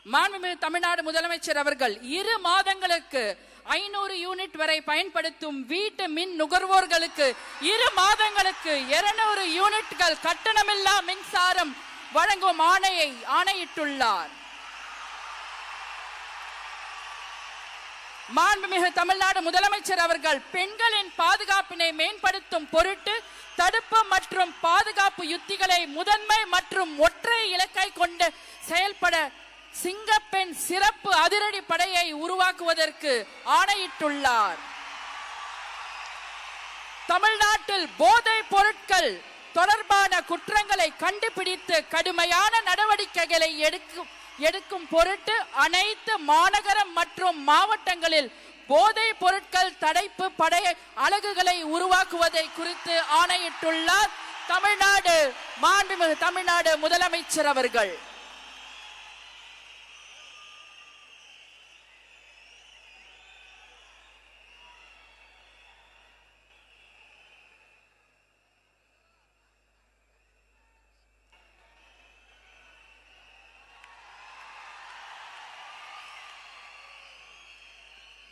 மாண்புமிகு தமிழ்நாடு முதலமைச்சர் அவர்கள் 2 மாதங்களுக்கு 500 யூனிட் வரை பயன்படுத்தும் வீட்டு மின் நுகர்வோர்களுக்கு 2 மாதங்களுக்கு 200 யூனிட்கள் கட்டணமில்லா மின்சாரம் வழங்கும் ஆணையிட்டுள்ளார். மாண்புமிகு தமிழ்நாடு முதலமைச்சர் அவர்கள் பெண்களின் பாதுகாப்பினை மேம்படுத்தும் பொருட்டு தடுப்பு மற்றும் பாதுகாப்பு யுத்திகளை முதன்மை மற்றும் ஒற்றை இலக்கை கொண்டு செயல்பட சிங்கப்பெண் சிறப்பு அதிரடி படையை உருவாக்குவதற்கு ஆணையிட்டுள்ளார். தமிழ்நாட்டில் போதைப் பொருட்கள் தொடர்பான குற்றங்களை கண்டுபிடித்து கடுமையான நடவடிக்கைகளை எடுக்கும் பொருட்டு அனைத்து மாநகரம் மற்றும் மாவட்டங்களில் போதைப் பொருட்கள் தடுப்பு படை அலகுகளை உருவாக்குவதை குறித்து ஆணையிட்டுள்ளார் மாண்புமிகு தமிழ்நாடு முதலமைச்சர் அவர்கள்.